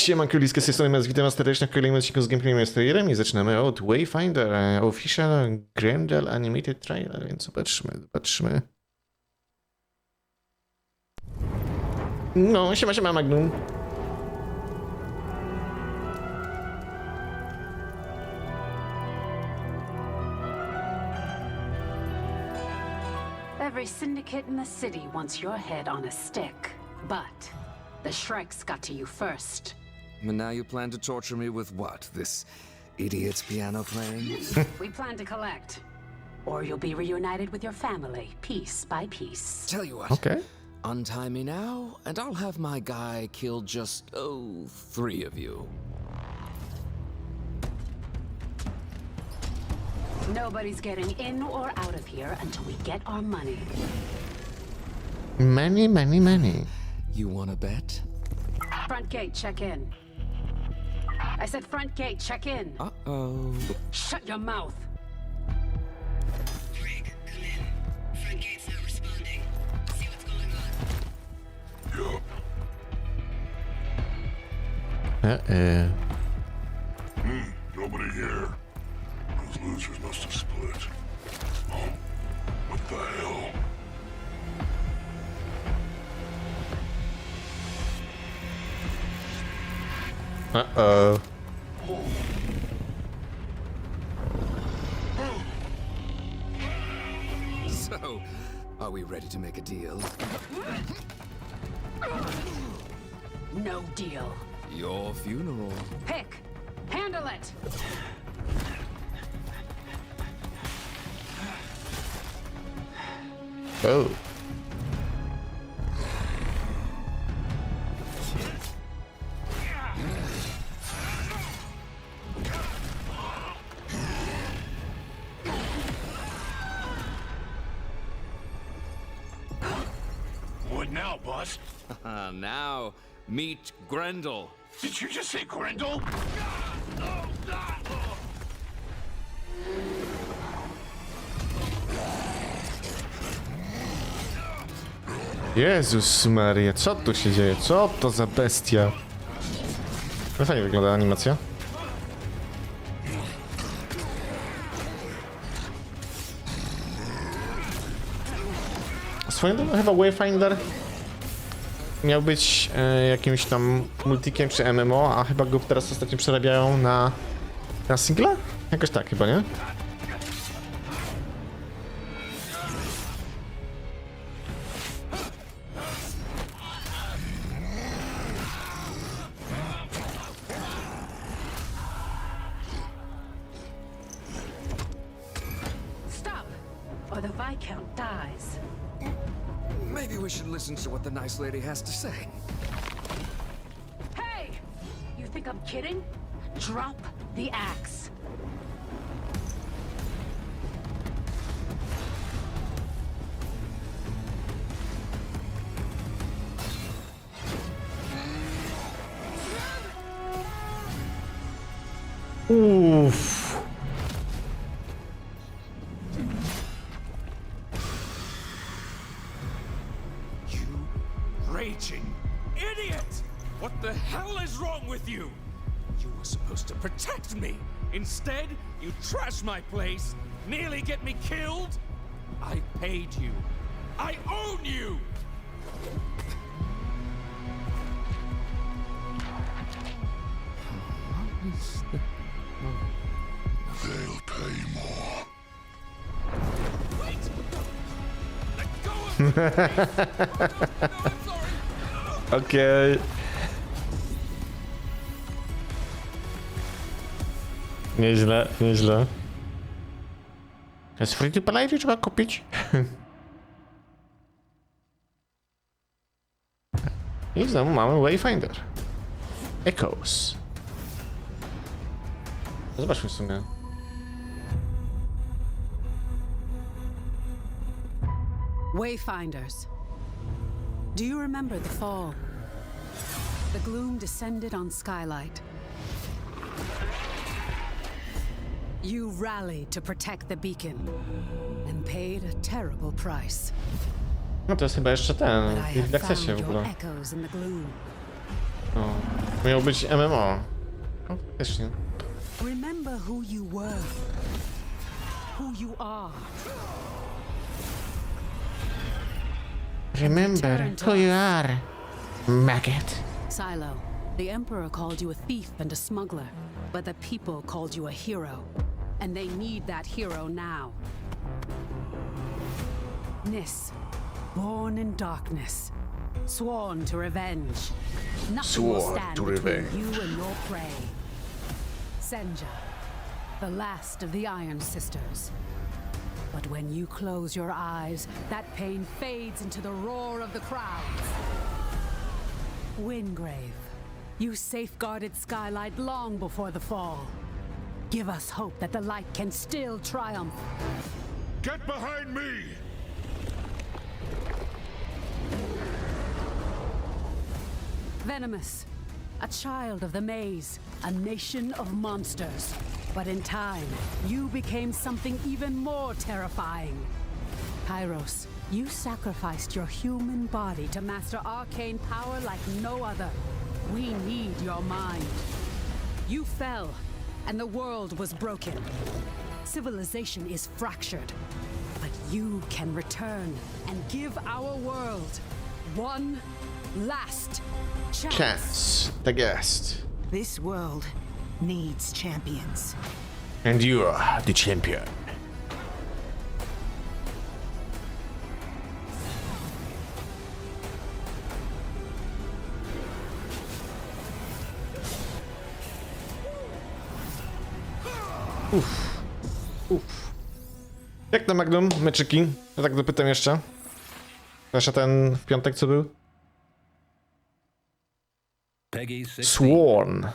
Siemanko, Liskę z tej strony, witam was serdecznie w kolejnym odcinku z gameplayem z trailerem i zaczynamy od Wayfinder, official Grendel animated trailer, więc zobaczmy. No, siema Magnum. Every syndicate in the city wants your head on a stick, but the Shreks got to you first. And now you plan to torture me with what? This idiot's piano playing? We plan to collect, or you'll be reunited with your family, piece by piece. Tell you what. Okay. Untie me now, and I'll have my guy kill just, 3 of you. Nobody's getting in or out of here until we get our money. Money. You wanna bet? Front gate, check in. I said front gate, check in. Uh-oh. Shut your mouth. Craig, come in. Front gate's not responding. See what's going on. Uh-oh. Nobody here. Those losers must have split. Oh, what the hell? Uh-oh. So, are we ready to make a deal? No deal. Your funeral. Pick. Handle it. Oh. What now, boss? Now, meet Grendel. Did you just say Grendel? Jezus Maria, co tu się dzieje? Co to za bestia? No fajnie wygląda animacja. Swoją drogą chyba Wayfinder miał być jakimś tam multikiem czy MMO, a chyba go teraz ostatnio przerabiają na singla? Jakoś tak chyba, nie? Stop, or the Viscount dies. Maybe we should listen to what the nice lady has to say. Hey! You think I'm kidding? Drop the axe. Uff. You raging idiot! What the hell is wrong with you? You were supposed to protect me. Instead, you trash my place, nearly get me killed. I paid you. I own you! They'll pay more. Wait! Let go of me! No, I'm sorry! Okej. Nieźle. Jest free to play, czy trzeba kupić? I znowu mamy Wayfinder. Echoes. Zobaczmy w sumie. Wayfinders. Do you remember the fall? The gloom descended on Skylight. You rallied to protect the beacon and paid a terrible price. No to jest chyba jeszcze ten, But I have w Accessie found w your ogóle. echoes in the gloom. O. Miał być MMO. O, też nie. Remember who you were, who you are. Remember who you are, maggot. Silo, the Emperor called you a thief and a smuggler, but the people called you a hero, and they need that hero now. Nis, born in darkness, sworn to revenge. Nothing will Sworn stand to between revenge. you and your prey. Senja, the last of the Iron Sisters. But when you close your eyes, that pain fades into the roar of the crowds. Wingrave, you safeguarded Skylight long before the fall. Give us hope that the light can still triumph. Get behind me! Venomous, a child of the maze, a nation of monsters. But in time, you became something even more terrifying. Kairos, you sacrificed your human body to master arcane power like no other. We need your mind. You fell, and the world was broken. Civilization is fractured. But you can return and give our world one last chance. Chance, the guest. This world needs champions. And you are the champion. Jak na Magnum, meczyki? Ja tak dopytam jeszcze. Zwłaszcza ten w piątek, co był? Peggy 16. Sworn.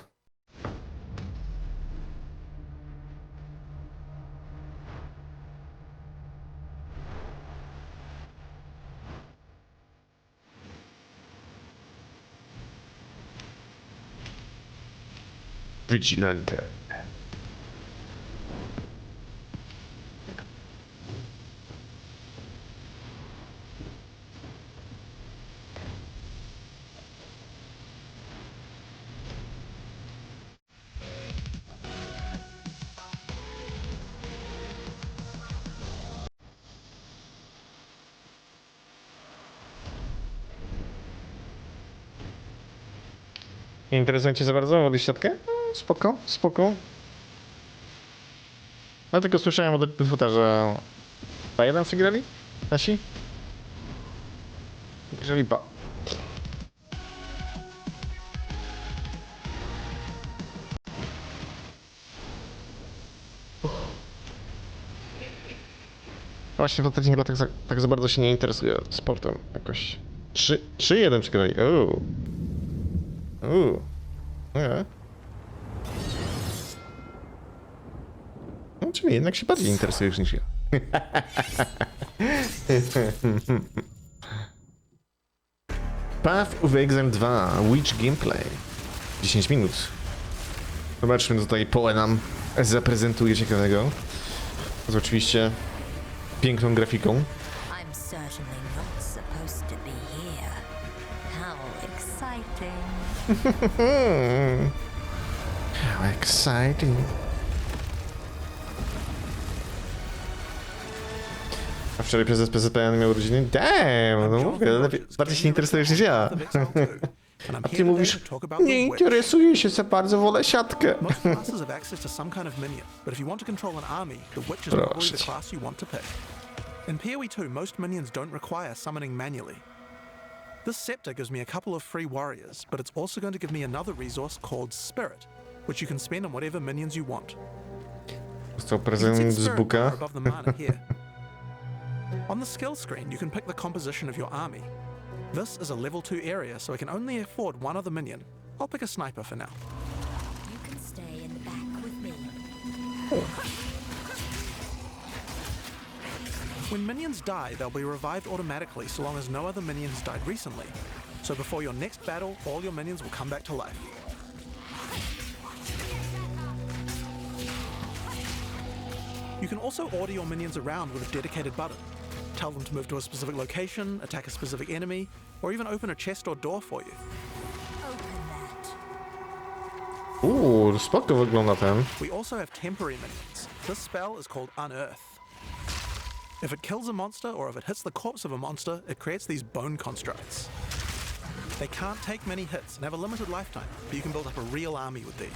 Vigilante. Nie interesuje cię za bardzo wody siatkę? No, spoko, spoko. No tylko słyszałem od Epizota, że 2-1 przegrali nasi? Jeżeli ba. Właśnie w ostatnich latach tak za bardzo się nie interesuję sportem jakoś. 3-1 przegrali. Okay. No, czyli jednak się bardziej interesujesz niż ja. Path of Exile 2, Witch Gameplay. 10 minut. Zobaczmy, co tutaj Pole nam zaprezentuje ciekawego. Z oczywiście piękną grafiką. I'm certainly not supposed to be here. How exciting. How exciting. A wczoraj prezes PZPN miał urodziny? Damn, no mówię, bardziej się interesujesz niż ja. A ty mówisz, nie interesuję się za bardzo, wolę siatkę. Most classes have access to some kind of minion, but if you want to control an army, the Witch is probably the class you want to pick. In PoE 2, most minions don't require summoning manually. This scepter gives me a couple of free warriors, but it's also going to give me another resource called Spirit, which you can spend on whatever minions you want. Dostał prezent z buka. Above the mana here. On the skill screen, you can pick the composition of your army. This is a level 2 area, so I can only afford one other minion. I'll pick a sniper for now. You can stay in the back with me. When minions die, they'll be revived automatically so long as no other minion has died recently. So before your next battle, all your minions will come back to life. You can also order your minions around with a dedicated button. Tell them to move to a specific location, attack a specific enemy, or even open a chest or door for you. Open that. Spoko wygląda ten. We also have temporary minions. This spell is called Unearth. If it kills a monster or if it hits the corpse of a monster, it creates these bone constructs. They can't take many hits and have a limited lifetime, but you can build up a real army with these.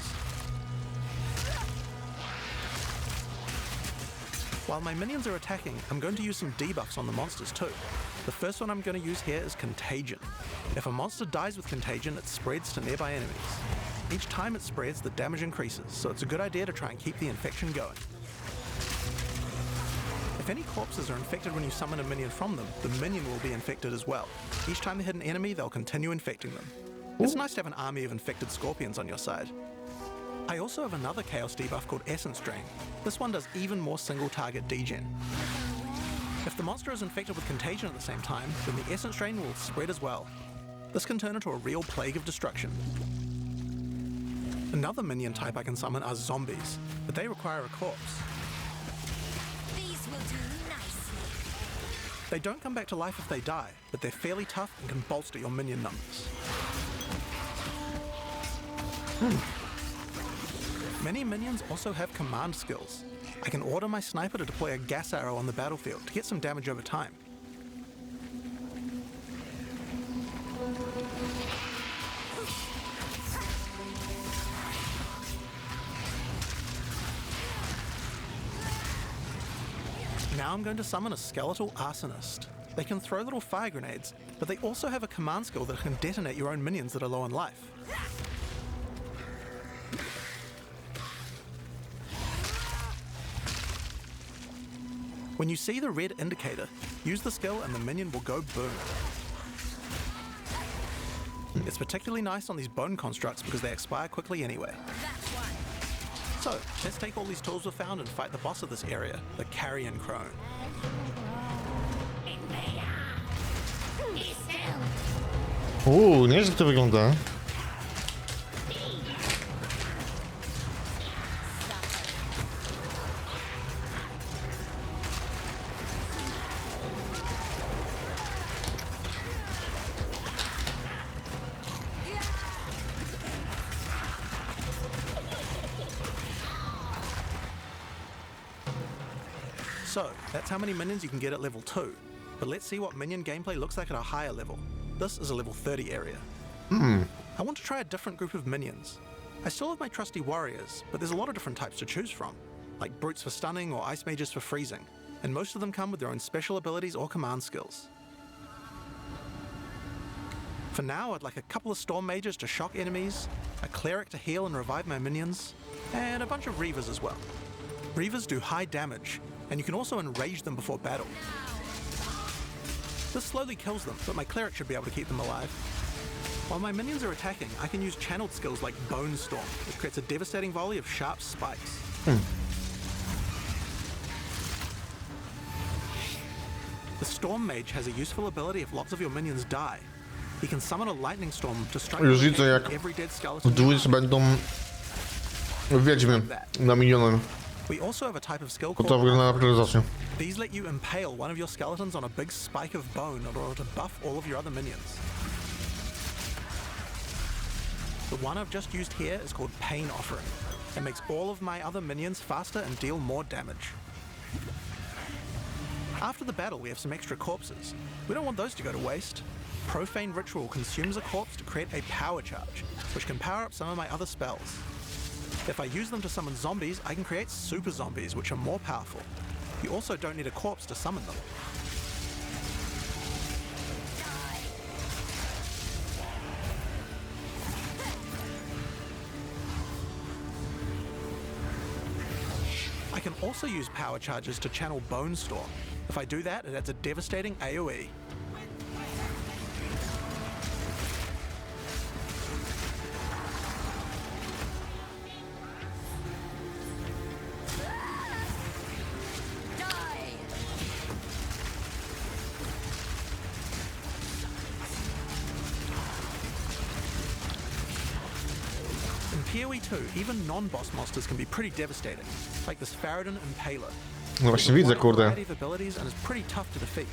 While my minions are attacking, I'm going to use some debuffs on the monsters too. The first one I'm going to use here is Contagion. If a monster dies with Contagion, it spreads to nearby enemies. Each time it spreads, the damage increases, so it's a good idea to try and keep the infection going. If any corpses are infected when you summon a minion from them, the minion will be infected as well. Each time they hit an enemy, they'll continue infecting them. It's nice to have an army of infected scorpions on your side. I also have another chaos debuff called Essence Drain. This one does even more single target degen. If the monster is infected with Contagion at the same time, then the Essence Drain will spread as well. This can turn into a real plague of destruction. Another minion type I can summon are zombies, but they require a corpse. These will do nicely. They don't come back to life if they die, but they're fairly tough and can bolster your minion numbers. Many minions also have command skills. I can order my sniper to deploy a gas arrow on the battlefield to get some damage over time. Now I'm going to summon a skeletal arsonist. They can throw little fire grenades, but they also have a command skill that can detonate your own minions that are low on life. When you see the red indicator, use the skill and the minion will go boom. It's particularly nice on these bone constructs because they expire quickly anyway. So, let's take all these tools we've found and fight the boss of this area, the Carrion Crone. Nieźle to wygląda. So, that's how many minions you can get at level 2. But let's see what minion gameplay looks like at a higher level. This is a level 30 area. I want to try a different group of minions. I still have my trusty warriors, but there's a lot of different types to choose from, like brutes for stunning or ice mages for freezing, and most of them come with their own special abilities or command skills. For now, I'd like a couple of storm mages to shock enemies, a cleric to heal and revive my minions, and a bunch of reavers as well. Reavers do high damage, and you can also enrage them before battle. This slowly kills them, but my cleric should be able to keep them alive. While my minions are attacking, I can use channeled skills like Bone Storm, which creates a devastating volley of sharp spikes. The Storm Mage has a useful ability if lots of your minions die. He can summon a lightning storm to strike Już widzę, jak every dead skeleton. duels będą wiedźmy na miliony. We also have a type of skill To called wygląda naprawdę zacnie. These let you impale one of your skeletons on a big spike of bone in order to buff all of your other minions. The one I've just used here is called Pain Offering. It makes all of my other minions faster and deal more damage. After the battle, we have some extra corpses. We don't want those to go to waste. Profane Ritual consumes a corpse to create a power charge, which can power up some of my other spells. If I use them to summon zombies, I can create super zombies, which are more powerful. You also don't need a corpse to summon them. I can also use power charges to channel Bone Storm. If I do that, it adds a devastating AoE. PoE 2, even non-boss monsters can be pretty devastating, like this Faradin Impaler. No właśnie widzę, kurde. And is pretty tough to defeat.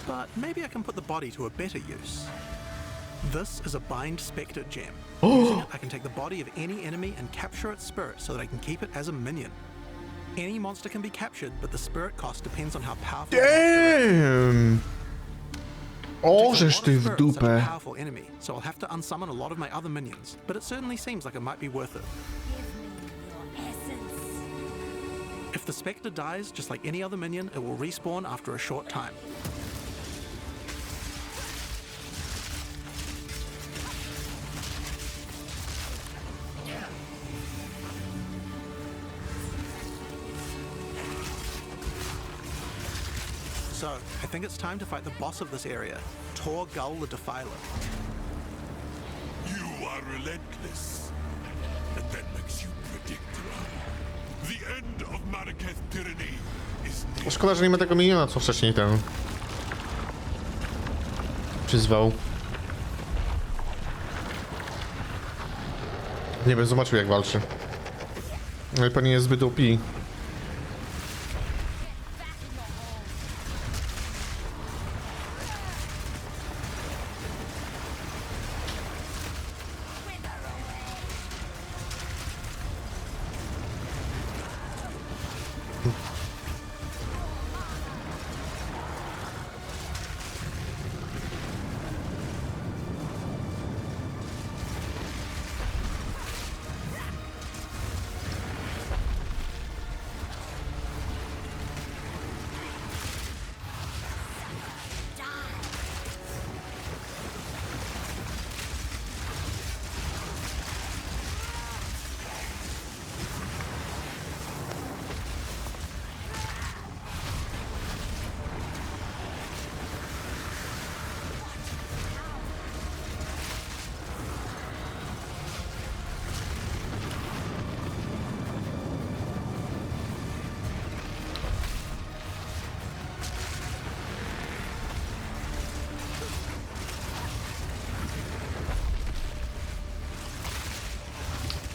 But maybe I can put the body to a better use. This is a bind spectre gem. Using it, I can take the body of any enemy and capture its spirit so that I can keep it as a minion. Any monster can be captured, but the spirit cost depends on how powerful. Damn! O, żeż ty w dupę. Powerful enemy, so I'll have to unsummon a lot of my other minions. But it certainly seems like it might be worth it. If the spectre dies, just like any other minion, it will respawn after a short time. So, I think it's time to fight the boss of this area, Tor Gull the Defiler. You are relentless, and that makes you predictable. The end of Marraketh tyranny is near. Szkoda, że nie ma tego miniona, co wcześniej ten przyzwał. Nie wiem, zobaczył jak walczy. Ale pewnie jest zbyt OP.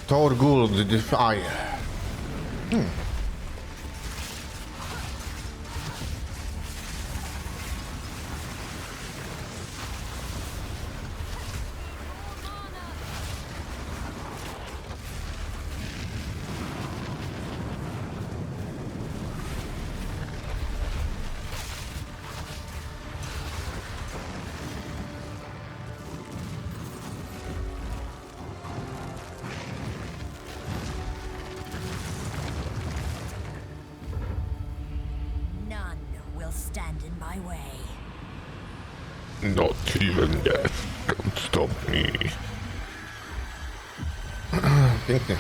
Tor Gull the Defiler. None will stand in my way. Not even death can stop me. Pięknie.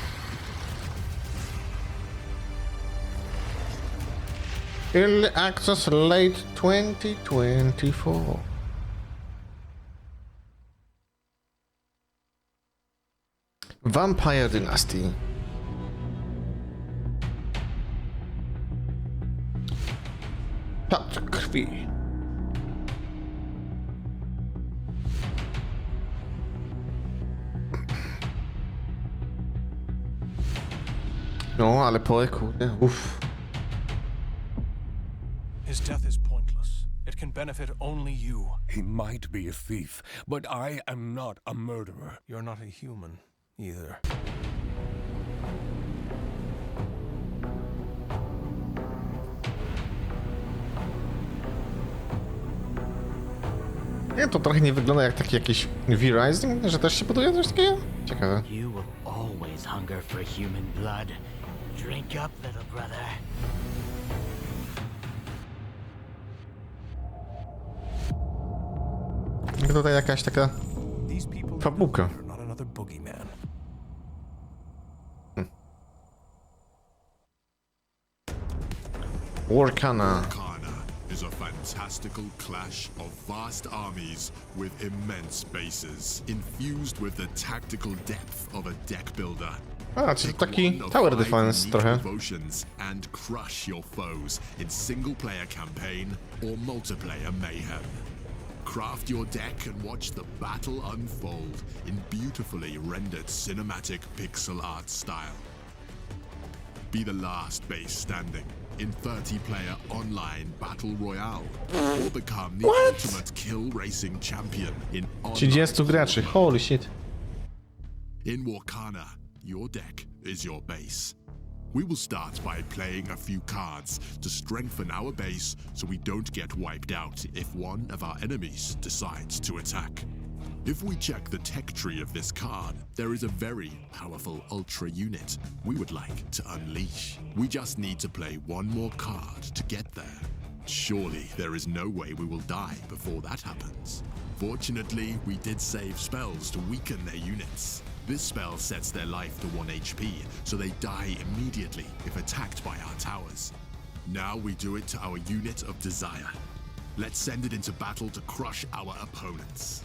Early access late 2024. Vampire Dynasty. Patrz krwi. No, ale poe, kurde, uff. His death is pointless. It can benefit only you. He might be a thief, but I am not a murderer. You're not a human, either. Nie, to trochę nie wygląda jak taki jakiś V-Rising, że też się buduje coś takiego? Ciekawe. You will always hunger for human blood. Drink up, little brother. Tutaj jakaś taka These people fabułka. are not another boogeyman. Warkana. Is a fantastical clash of vast armies with immense bases, infused with the tactical depth of a deck builder. A, czyli taki tower defense trochę. Devotions and crush your foes in single-player campaign or multiplayer mayhem. Craft your deck and watch the battle unfold in beautifully rendered cinematic pixel art style. Be the last base standing. in 30-player online battle royale, or become the ultimate kill racing champion in online 30 graczy, holy shit. In Warkana, your deck is your base. We will start by playing a few cards to strengthen our base so we don't get wiped out if one of our enemies decides to attack. If we check the tech tree of this card, there is a very powerful ultra unit we would like to unleash. We just need to play one more card to get there. Surely there is no way we will die before that happens. Fortunately, we did save spells to weaken their units. This spell sets their life to 1 HP, so they die immediately if attacked by our towers. Now we do it to our unit of desire. Let's send it into battle to crush our opponents.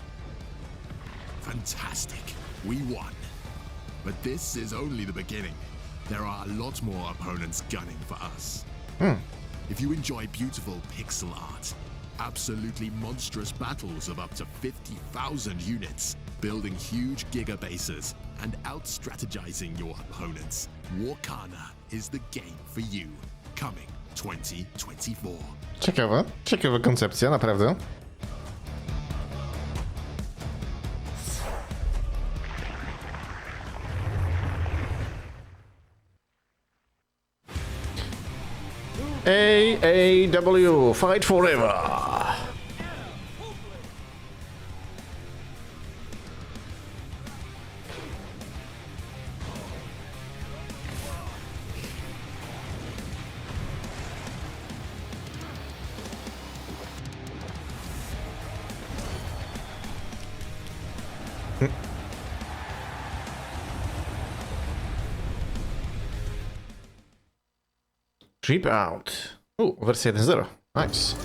Fantastic, we won. But this is only the beginning. There are a lot more opponents gunning for us. If you enjoy beautiful pixel art, absolutely monstrous battles of up to 50,000 units, building huge gigabases, and out-strategizing your opponents, Warkana is the game for you. Coming 2024. Ciekawa koncepcja, naprawdę. AAW, fight forever! Trip out. Wersja 1.0. Nice.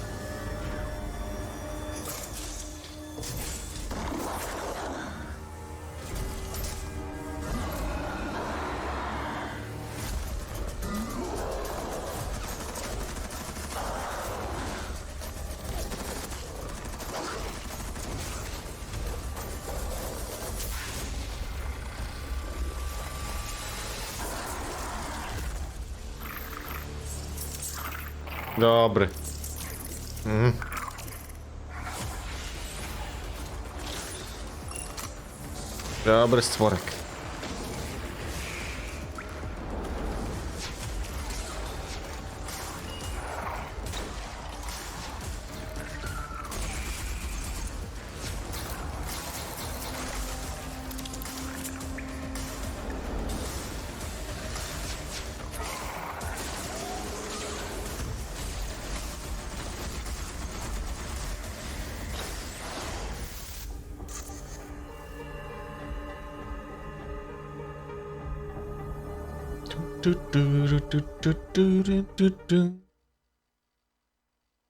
Dobry. Dobry stworek.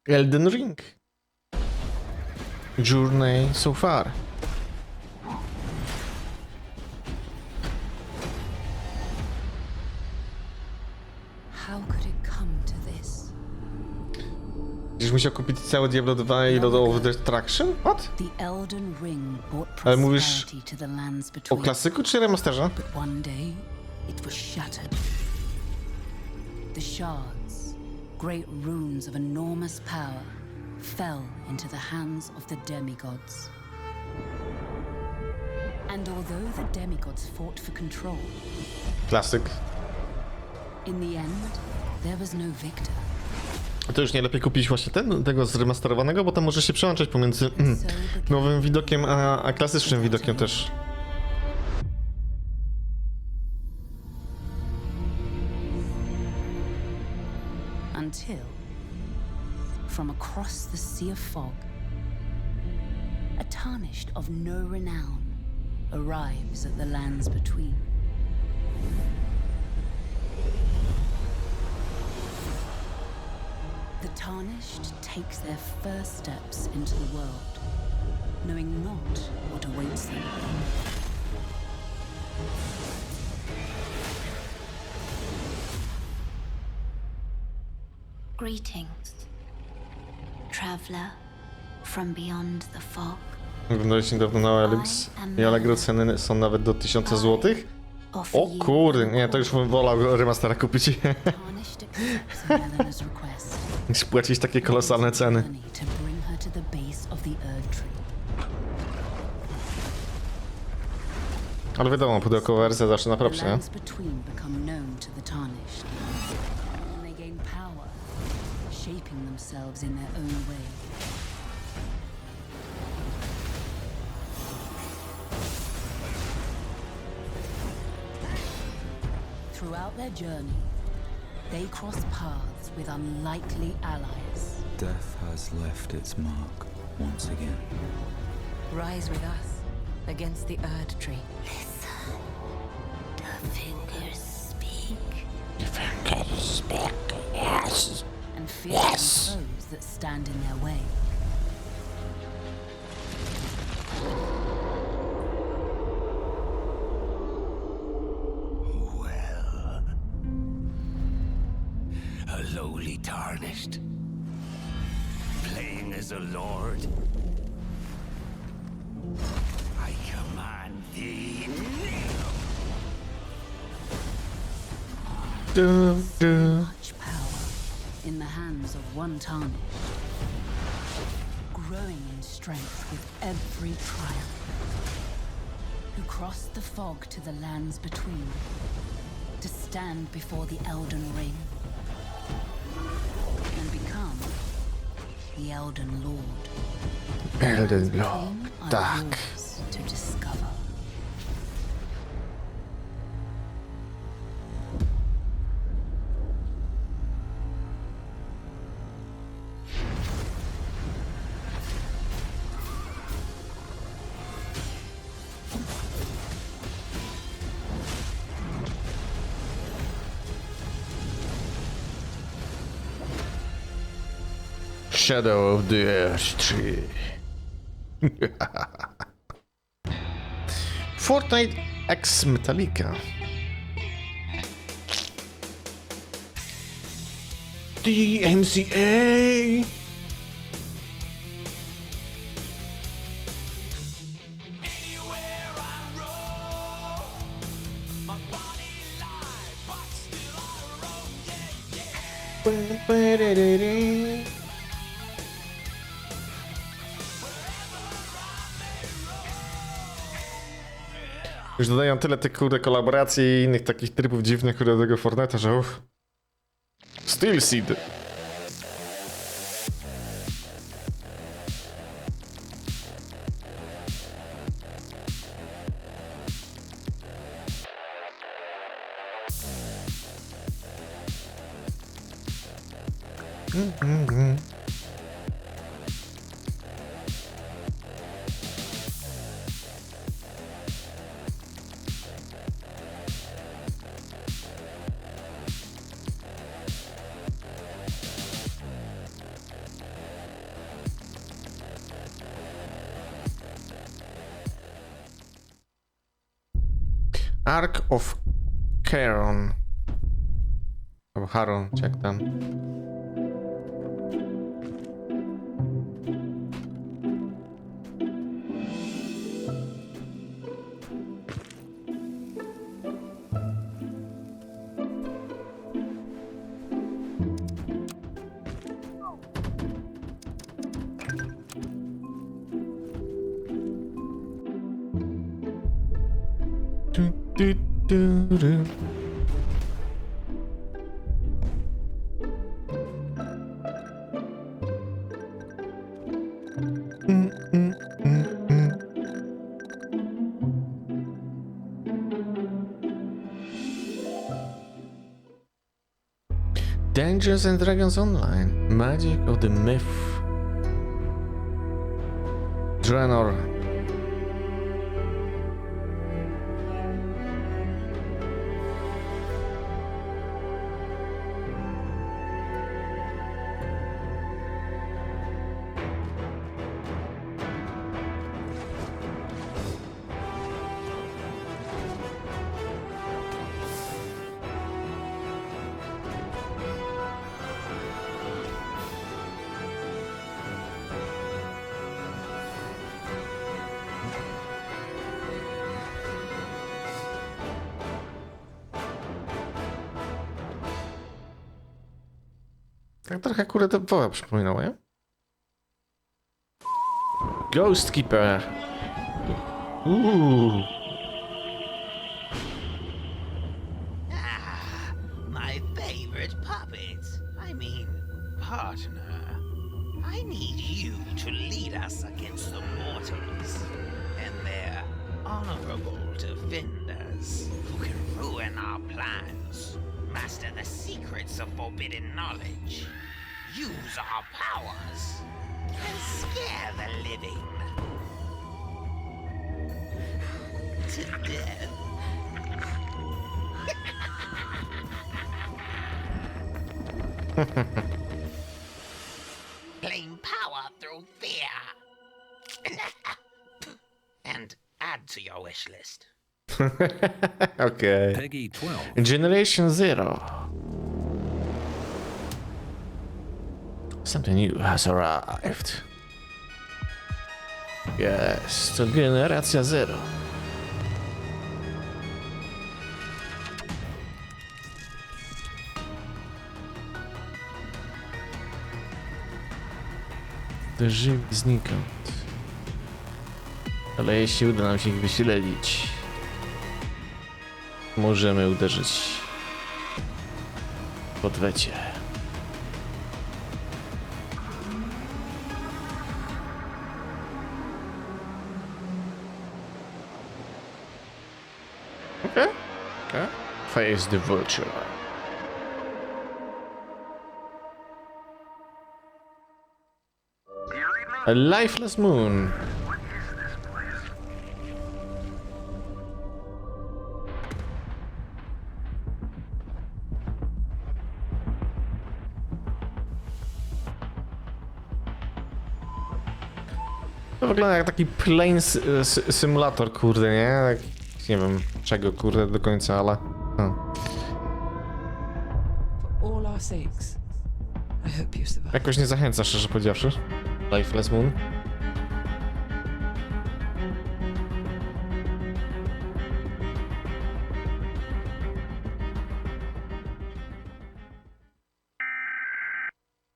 Elden Ring. Journey so far. How could it come to this? Gdzieś musiał kupić całe Diablo 2 i Lord of Destruction? What? The Elden Ring brought Ale mówisz prosperity to the lands o between. klasyku czy remasterze? But one day, it was shattered. The shards, great runes of enormous power, fell into the hands of the demigods. And although the demigods fought for control, Klasyk. in the end, there was no victor. A to już nie lepiej kupić właśnie tego zremasterowanego, bo tam może się przełączać pomiędzy nowym widokiem a klasycznym widokiem też. Until, from across the sea of fog, a tarnished of no renown arrives at the lands between. The tarnished takes their first steps into the world, knowing not what awaits them. Greetings, traveler from beyond the fog. Oglądałeś niedawno na Elix i Allegro ceny są nawet do 1000 zł. offer O you kurde, nie, to już bym wolał remastera kupić. tarnished accepts Yelena's request. Niż płacić takie kolosalne ceny. Journey to bring her to the base of the Erd Tree. Ale wiadomo, pudełkowa wersja zawsze na The propsie, nie? lands between become known to the tarnished. And they gain power, shaping themselves in their own way. Throughout their journey, they cross paths with unlikely allies. Death has left its mark once again. Rise with us against the Erd Tree. Listen. The fingers speak. Yes. And fear the foes that stand in their way. Well, a lowly tarnished, playing as a lord. I command thee kneel. Much power in the hands of one tarnished, growing in strength with every trial, who crossed the fog to the lands between, to stand before the Elden Ring, and become the Elden Lord. Elden Lord, Are tak. yours to discover. Shadow of the Earth Tree. Fortnite X Metallica. DMCA. Już dodają tyle tych kurde kolaboracji i innych takich trybów dziwnych kurde do tego Fortnite'a, że uff. Steel Seed. Ark of Charon. Albo Haron, czy jak tam. Dungeons and Dragons Online. Magic of the Myth. Draenor. Tak trochę kurde to przypominało, nie? Ghost Keeper. My favorite puppet. I mean, partner. I need you to lead us against the mortals and their honorable defenders who can ruin our plans, master the secrets of forbidden knowledge, use our powers, and scare the living to death. Claim power through fear. And add to your wish list. Okay. Peggy 12. Generation Zero. Something new has arrived. Jest to generacja Zero. Uderzyli znikąd. Ale jeśli uda nam się ich wyśledzić, możemy uderzyć w odwecie. Okay. Face the vulture. A lifeless moon. To wygląda jak taki plain symulator, kurde, nie? Tak, nie wiem czego, kurde, do końca, ale... For all our sakes, I hope you survive. Jakoś nie zachęca, szczerze powiedziawszy. Lifeless moon.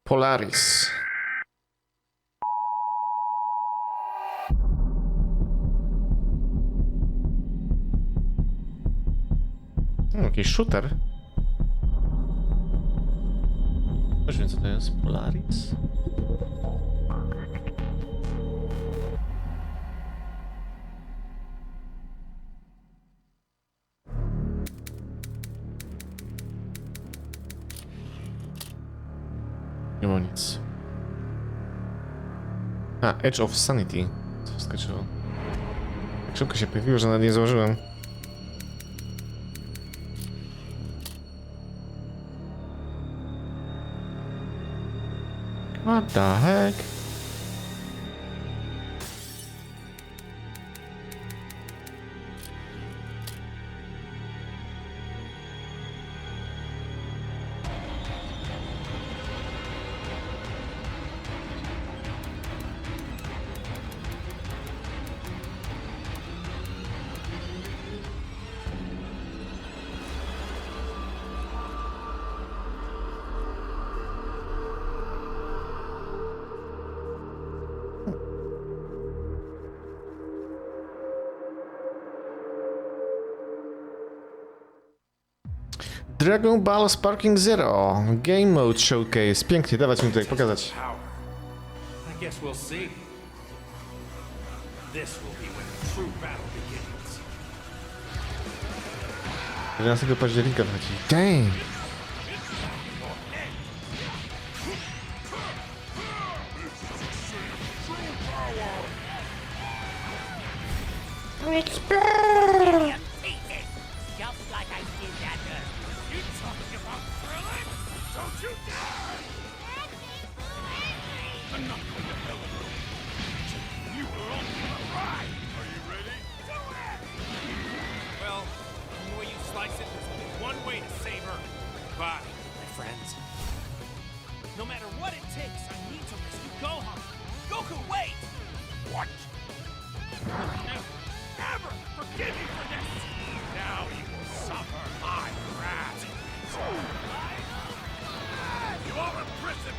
Polaris. Jakiś shooter. Już wiem co to jest. Polaris. Nie ma nic. A, Edge of Sanity. Co wskoczyło? Tak szybko się pojawiło, że nawet nie założyłem. What the heck? Dragon Ball Sparking Zero. Game Mode Showcase. Pięknie, dawać mi tutaj pokazać. I guess we'll see. This will be when the true battle begins. 11 października wchodzi. Dang! You are imprisoned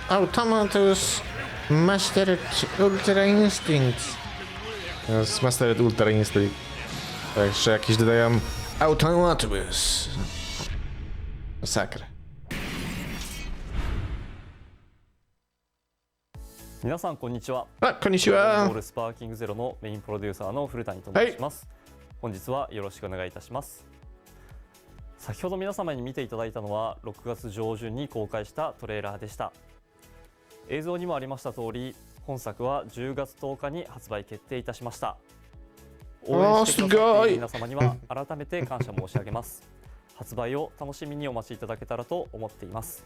Automatus Mastered Ultra Instinct. Jest Mastered Ultra Instinct. Tak, jeszcze jakieś dodają Automatus. Masakra. 皆さんこんにちは。こんにちは。オールスパーキングゼロのメインプロデューサーの古谷と申します。本日はよろしくお願いいたします。先ほど皆様に見ていただいたのは6月上旬に公開したトレーラーでした。映像にもありました通り、本作は10月10日に発売決定いたしました。応援してくださっている皆様には改めて感謝申し上げます。発売を楽しみにお待ちいただけたらと思っています。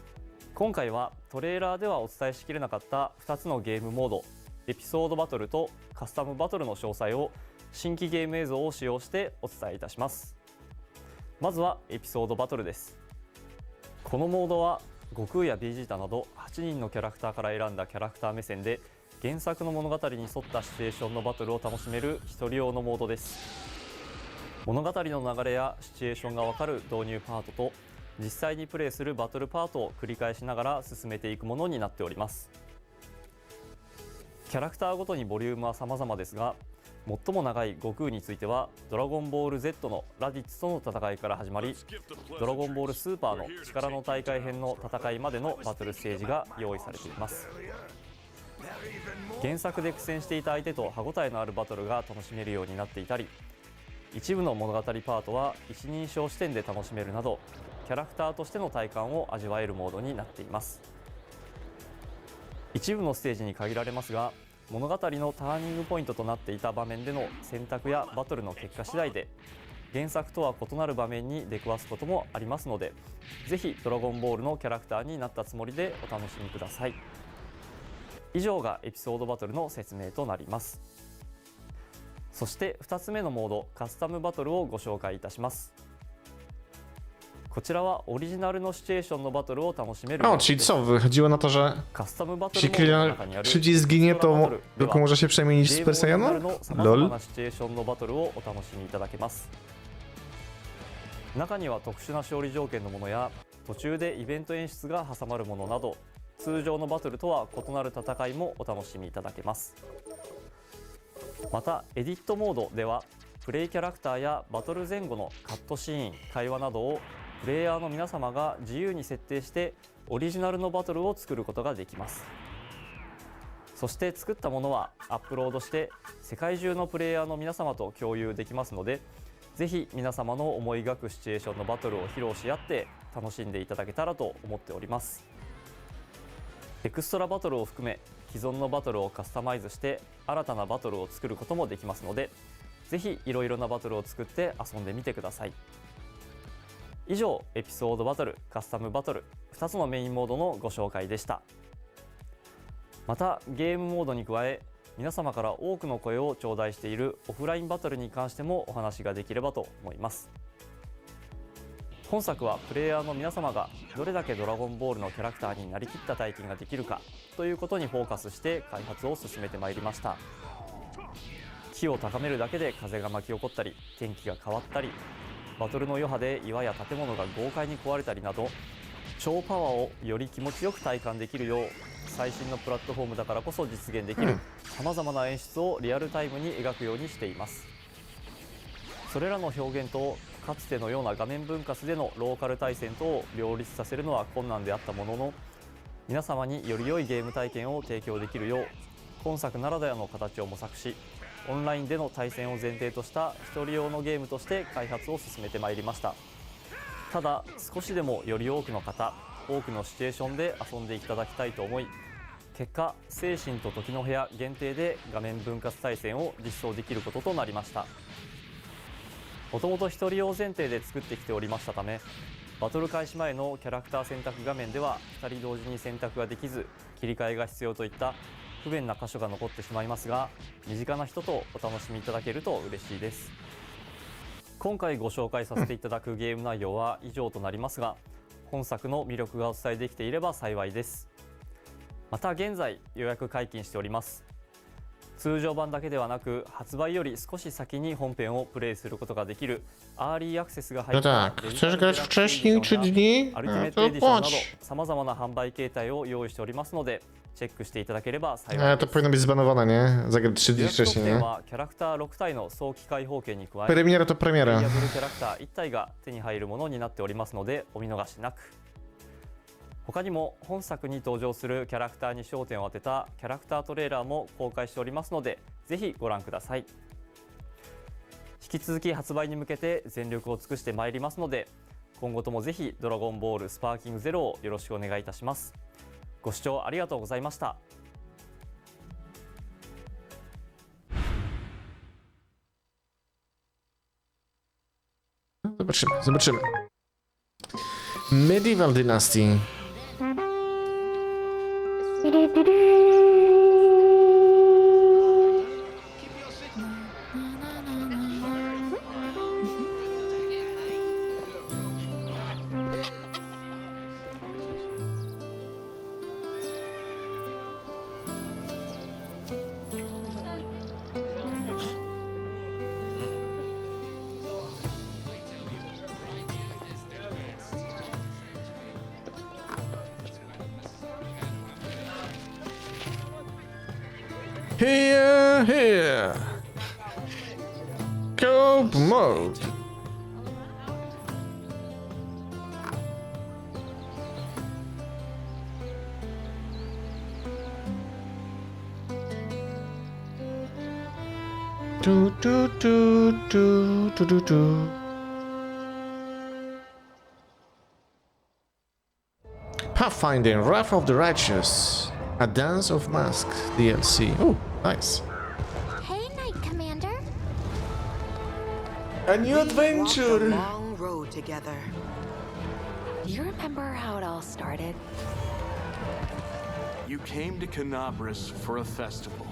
今回はトレーラーではお伝えしきれなかった2つのゲームモード、エピソードバトルとカスタムバトルの詳細を新規ゲーム映像を使用してお伝えいたします。まずはエピソードバトルです。このモードは悟空やベジータなど8人のキャラクターから選んだキャラクター目線で原作の物語に沿ったシチュエーションのバトルを楽しめる一人用のモードです。物語の流れやシチュエーションがわかる導入パートと実際にプレイするバトルパートを繰り返しながら進めていくものになっております。キャラクターごとにボリュームは様々ですが、最も長い悟空についてはドラゴンボール Z のラディッツとの戦いから始まり、ドラゴンボールスーパーの力の大会編の戦いまでのバトルステージが用意されています。原作で苦戦していた相手と歯応えのあるバトルが楽しめるようになっていたり、一部の物語パートは一人称視点で楽しめるなど、キャラクターとしての体感を味わえるモードになっています。一部のステージに限られますが、物語のターニングポイントとなっていた場面での選択やバトルの結果次第で原作とは異なる場面に出くわすこともありますので、ぜひドラゴンボールのキャラクターになったつもりでお楽しみください。以上がエピソードバトルの説明となります。そして2つ目のモード、カスタムバトルをご紹介いたします。こちらはオリジナルのシチュエーションのバトルを楽しめる。Czyli co, wychodziło na to, że jeśli przycisk zginie, to tylko może się przemienić w Super Saiyana? LOL. 中には特殊な勝利条件のものや途中でイベント演出が挟まるものなど、通常のバトルとは異なる戦いもお楽しみいただけます。またエディットモードではプレイキャラクターやバトル前後のカットシーン、会話などをプレイヤーの皆様が自由に設定してオリジナルのバトルを作ることができます。そして作ったものはアップロードして世界中のプレイヤーの皆様と共有できますので、ぜひ皆様の思い描くシチュエーションのバトルを披露し合って楽しんでいただけたらと思っております。エクストラバトルを含め既存のバトルをカスタマイズして新たなバトルを作ることもできますので、ぜひいろいろなバトルを作って遊んでみてください。以上、エピソードバトル、カスタムバトル2つのメインモードのご紹介でした。またゲームモードに加え、皆様から多くの声を頂戴しているオフラインバトルに関してもお話ができればと思います。本作はプレイヤーの皆様がどれだけドラゴンボールのキャラクターになりきった体験ができるかということにフォーカスして開発を進めてまいりました。気を高めるだけで風が巻き起こったり、天気が変わったり、バトルの余波で岩や建物が豪快に壊れたりなど、超パワーをより気持ちよく体感できるよう、最新のプラットフォームだからこそ実現できるさまざまな演出をリアルタイムに描くようにしています。それらの表現とかつてのような画面分割でのローカル対戦とを両立させるのは困難であったものの、皆様により良いゲーム体験を提供できるよう本作ならではの形を模索し、オンラインでの対戦を前提とした一人用のゲームとして開発を進めてまいりました。ただ少しでもより多くの方、多くのシチュエーションで遊んでいただきたいと思い、結果精神と時の部屋限定で画面分割対戦を実装できることとなりました。もともと一人用前提で作ってきておりましたため、バトル開始前のキャラクター選択画面では2人同時に選択ができず、切り替えが必要といった不便な箇所が残ってしまいますが、身近な人とお楽しみいただけると嬉しいです。今回ご紹介させていただくゲーム内容は以上となりますが、本作の魅力がお伝えできていれば幸いです。また現在予約解禁しております。通常版だけではなく発売より少し先に本編をプレイすることができるアーリーアクセスが入った Chcesz grać wcześniej 3 dni? アルティメットエディションなどさまざまな販売形態を用意しておりますのでチェックしていただければ幸いです。To powinno być zbanowane, nie? Zagrać 3 dni wcześniej, nie? はキャラクター6体の早期開放権に加え Premiera to premiera. キャラクター1体が手に入るものになっておりますのでお見逃しなく。他にも本作に登場するキャラクターに焦点を当てたキャラクタートレーラーも公開しておりますのでぜひご覧ください。引き続き発売に向けて全力を尽くしてまいりますので今後ともぜひドラゴンボールスパーキングゼロをよろしくお願いいたします。ご視聴ありがとうございました。Zobaczymy. Medieval Dynasty. Here. Cope mode. Do. Pathfinder, Wrath of the Righteous. A Dance of Masks DLC. Oh, nice. Hey, Knight Commander. A new adventure. We walked a long road together. You remember how it all started? You came to Canabras for a festival.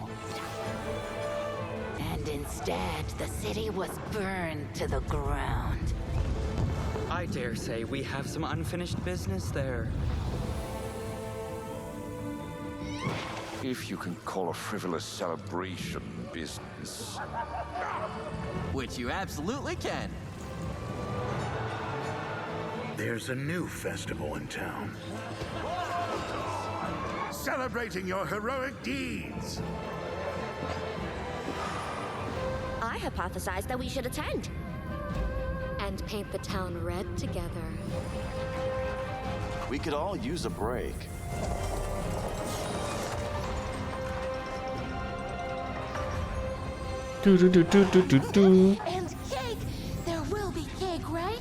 And instead, the city was burned to the ground. I dare say we have some unfinished business there. If you can call a frivolous celebration business. Which you absolutely can. There's a new festival in town. Celebrating your heroic deeds. I hypothesized that we should attend. And paint the town red together. We could all use a break. Do. And cake! There will be cake, right?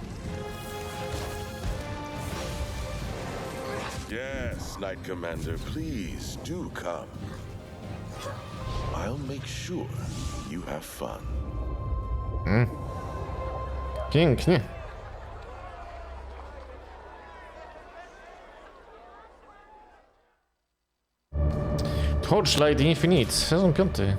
Yes, Knight Commander, please do come. I'll make sure you have fun. Pięknie. Torchlight Infinite, sezon 5.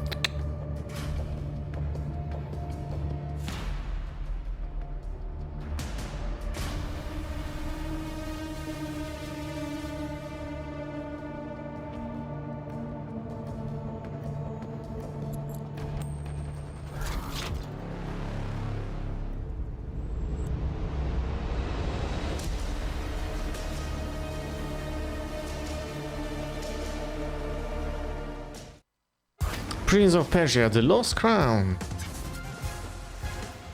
Prince of Persia, The Lost Crown.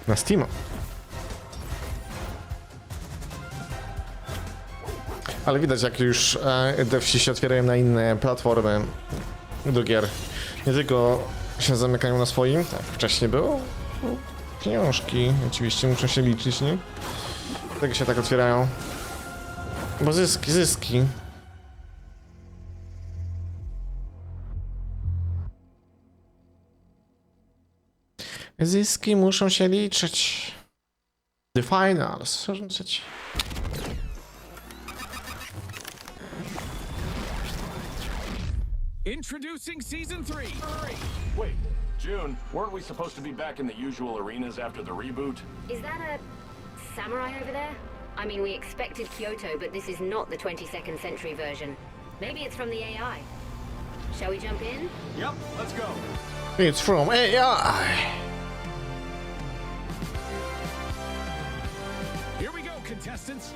Na Steam. Ale widać, jak już devsi się otwierają na inne platformy do gier. Nie tylko się zamykają na swoim, tak wcześniej było. Pieniążki oczywiście muszą się liczyć, nie? Dlatego się tak otwierają. Bo zyski. Zyski muszą się liczyć. The finals. Introducing season 3. Wait, June, weren't we supposed to be back in the usual arenas after the reboot? Is that a samurai over there? I mean, we expected Kyoto, but this is not the 22nd century version. Maybe it's from the AI. Shall we jump in? Yep, let's go. It's from AI. Here we go, contestants.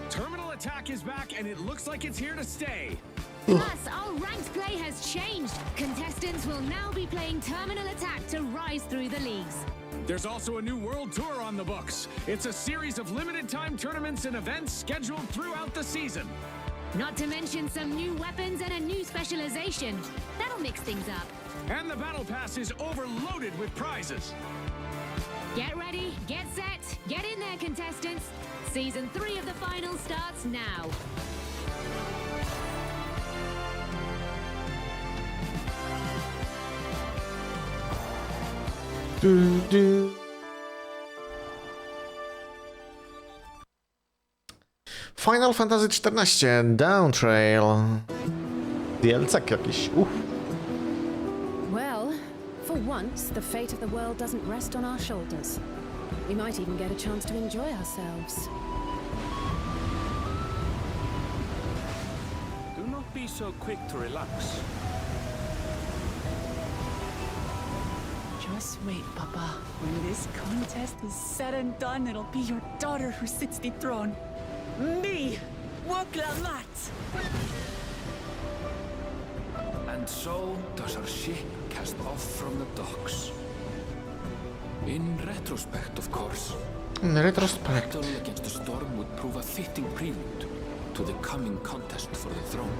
Terminal attack is back, and it looks like it's here to stay. Plus, our ranked play has changed. Contestants will now be playing Terminal Attack to rise through the leagues. There's also a new world tour on the books. It's a series of limited-time tournaments and events scheduled throughout the season. Not to mention some new weapons and a new specialization. That'll mix things up. And the battle pass is overloaded with prizes. Get ready, get set, get in there, contestants. Season 3 of the final starts now. Final Fantasy XIV Down Trail. DLC jakiś. Well, for once, the fate of the world doesn't rest on our shoulders. We might even get a chance to enjoy ourselves. Do not be so quick to relax. Just wait, Papa. When this contest is said and done, it'll be your daughter who sits the throne. Me, Woklamat. And so does our ship cast off from the docks. In retrospect, of course. In retrospect. Battle against the storm would prove a fitting prelude to the coming contest for the throne.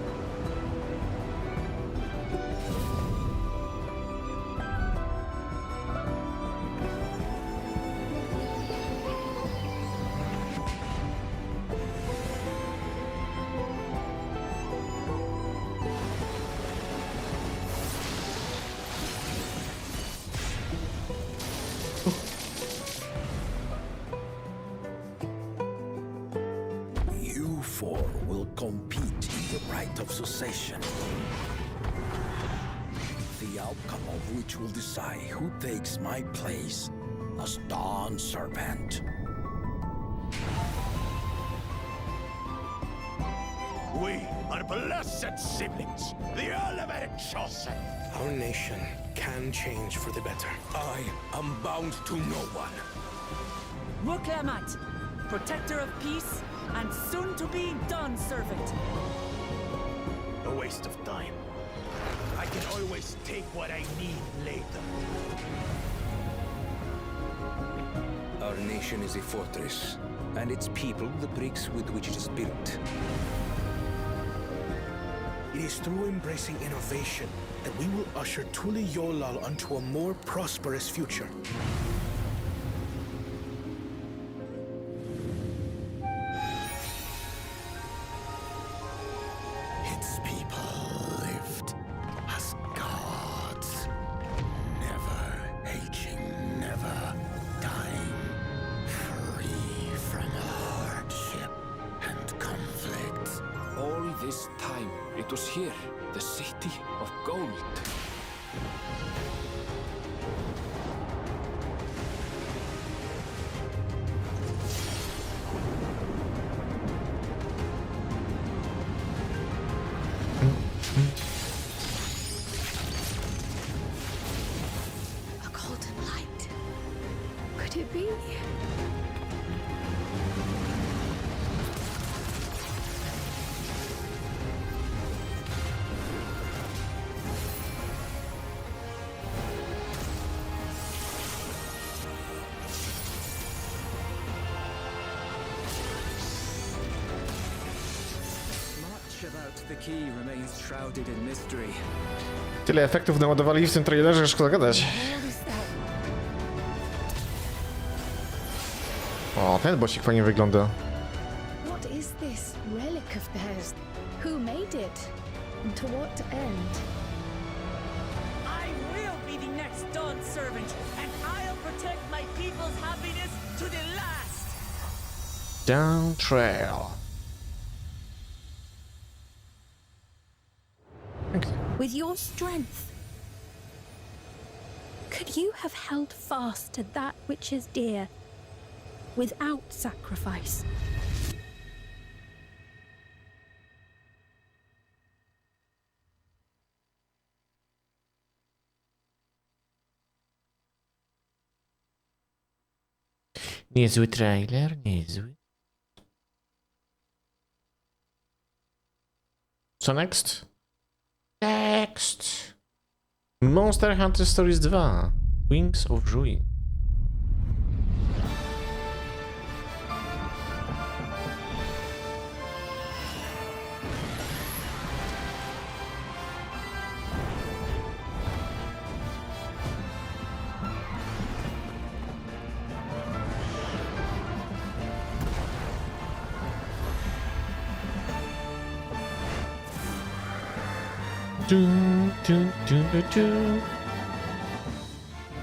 compete in the right of succession. The outcome of which will decide who takes my place as Dawn Serpent. We are blessed siblings, the ultimate chosen. Our nation can change for the better. I am bound to no one. Woklamat, protector of peace, and soon-to-be Dawn Servant. A waste of time. I can always take what I need later. Our nation is a fortress, and its people the bricks with which it is built. It is through embracing innovation that we will usher Tuli Yolal onto a more prosperous future. Its people lived as gods, never aging, never dying, free from hardship and conflict. All this time, it was here, the city of gold. A golden light. Could it be? Tyle efektów naładowali w tym trailerze, że szkoda gadać. O, ten bossik fajnie wygląda. What is this relic of theirs? Who made it? And to what end? I will be the next Dawn Servant, and I'll protect my people's happiness to the last! Down Trail. With your strength, could you have held fast to that which is dear without sacrifice? Niezły trailer, niezły. Co next? Next! Monster Hunter Stories 2. Wings of Ruin.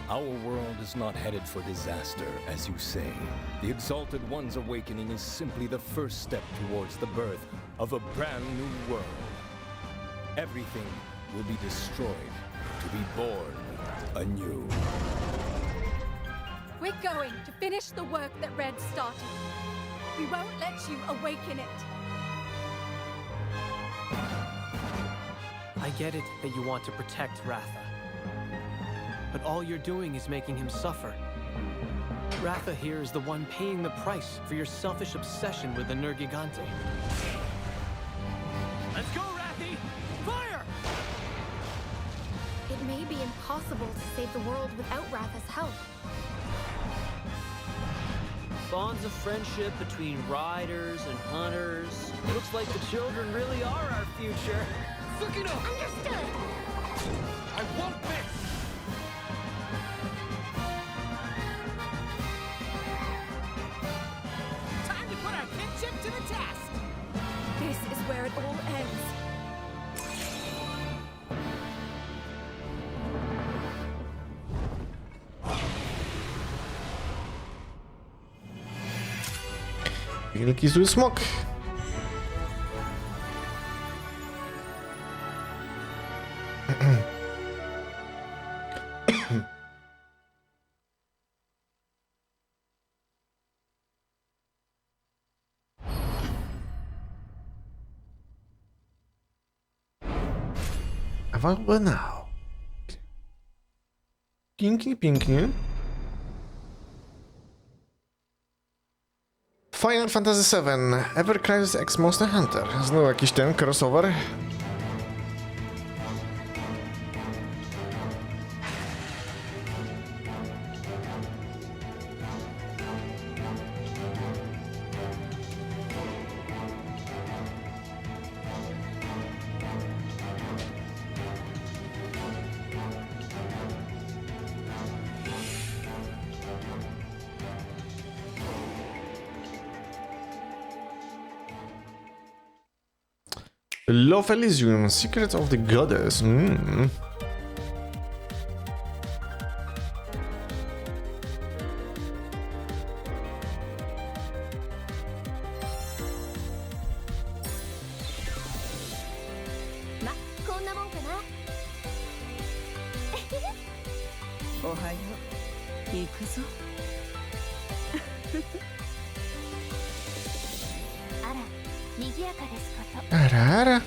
Our world is not headed for disaster, as you say. The Exalted One's awakening is simply the first step towards the birth of a brand new world. Everything will be destroyed to be born anew. We're going to finish the work that Red started. We won't let you awaken it. I get it that you want to protect Ratha. But all you're doing is making him suffer. Ratha here is the one paying the price for your selfish obsession with the Nergigante. Let's go, Rathy! Fire! It may be impossible to save the world without Ratha's help. Bonds of friendship between riders and hunters. It looks like the children really are our future. Understood. I won't miss! Time to put our kinship to the test! This is where it all ends. Wielki zły smok. Available now. Pięknie, pięknie. Final Fantasy VII Ever Crisis X Monster Hunter. Znowu jakiś ten crossover. Love Elysium, Secret of the Goddess. Ara.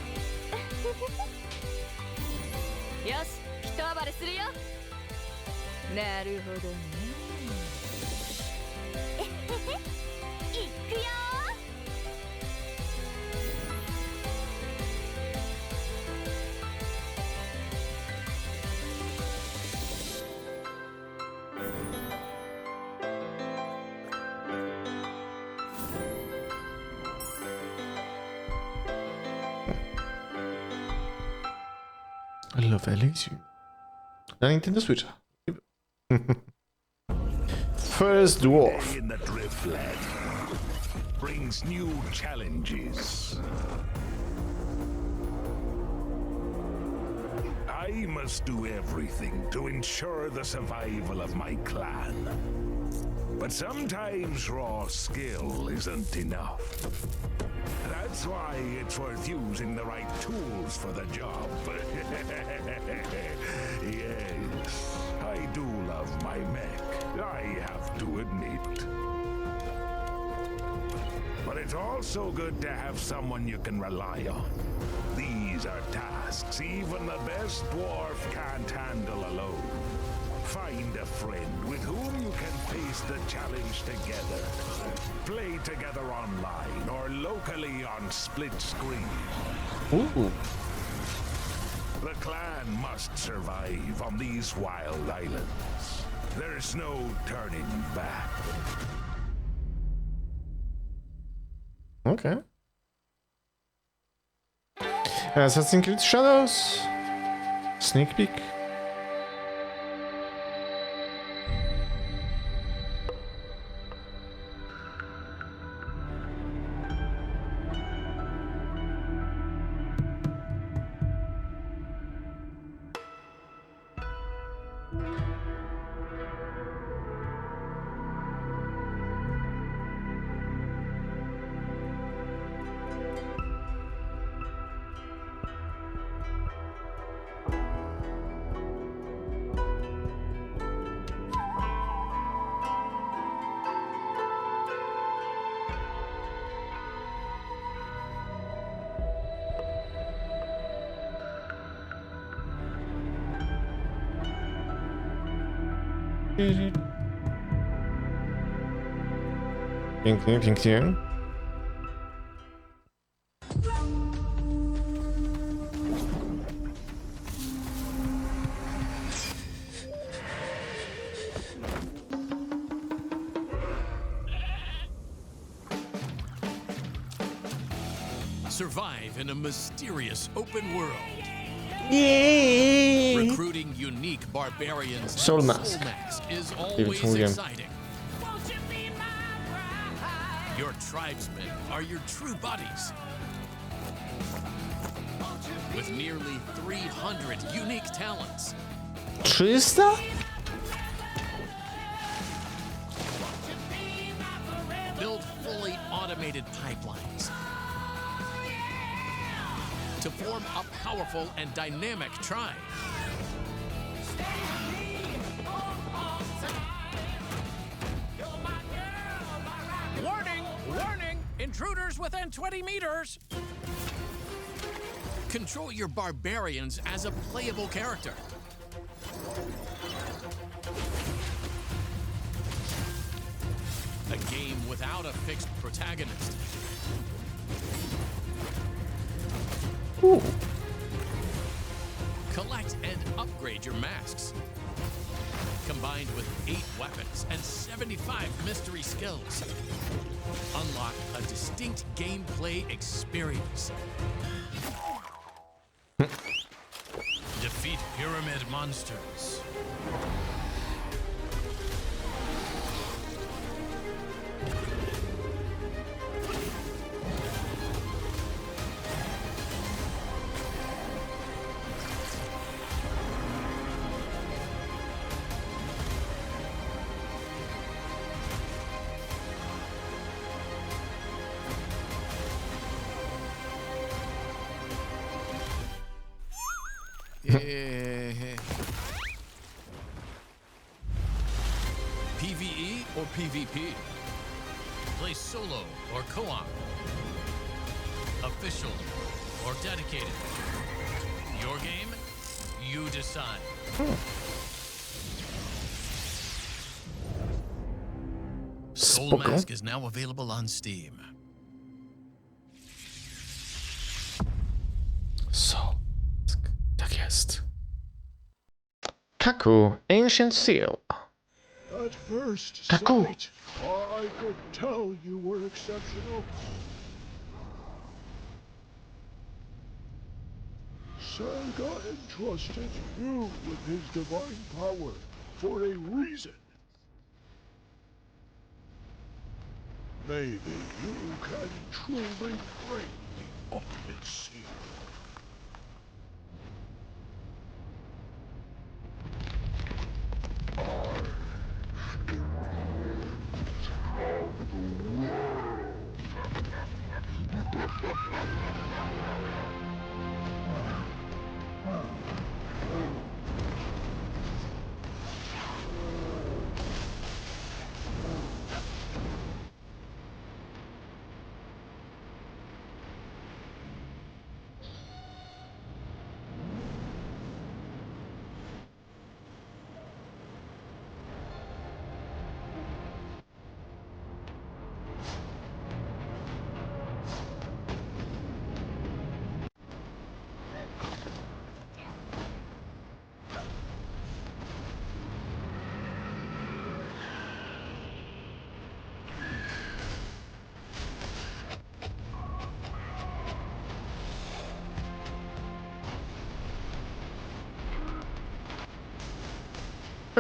よし、一暴れするよ。なるほどね。いくよ。Love Elysium. Na Nintendo Switcha. First Dwarf. In the Driftland brings new challenges. I must do everything to ensure the survival of my clan. But sometimes raw skill isn't enough. That's why it's worth using the right tools for the job. Yes, I do love my mech, I have to admit. But it's also good to have someone you can rely on. These are tasks even the best dwarf can't handle alone. Find a friend with whom you can face the challenge together. Play together online or locally on split screen. Ooh. The clan must survive on these wild islands. There's no turning back. Okay. Assassin's Creed Shadows. Sneak peek. Pięknie, pięknie. Survive in a mysterious open world. Yay! Recruiting unique barbarians Soul to Mask. is Nie wiem, always co mówiłem. exciting. Your tribesmen are your true buddies. With nearly 300 unique talents. 300? Build fully automated pipelines. To form a powerful and dynamic tribe. Warning! Warning! Intruders within 20 meters! Control your barbarians as a playable character. A game without a fixed protagonist. Ooh. Collect and upgrade your masks. Combined with 8 weapons and 75 mystery skills. Unlock a distinct gameplay experience. Defeat pyramid monsters. PvE or PvP? Play solo or co-op? Official or dedicated? Your game, you decide. Soul Mask is now available on Steam. Soul Mask. Tak jest. Kaku, Ancient Seal. At first Kaku. sight, I could tell you were exceptional. Serga entrusted you with his divine power for a reason. Maybe you can truly bring the ultimate seal.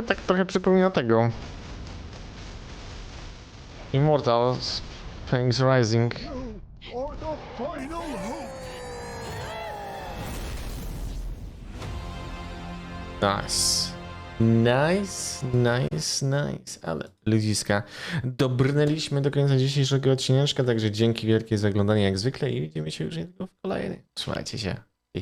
Tak trochę przypomina tego. Immortals, Phoenix Rising. Or the final hope. Nice. Nice. Ale ludziska. Dobrnęliśmy do końca dzisiejszego odcineczka, także dzięki wielkie za oglądanie jak zwykle i widzimy się już niedługo w kolejnym. Trzymajcie się.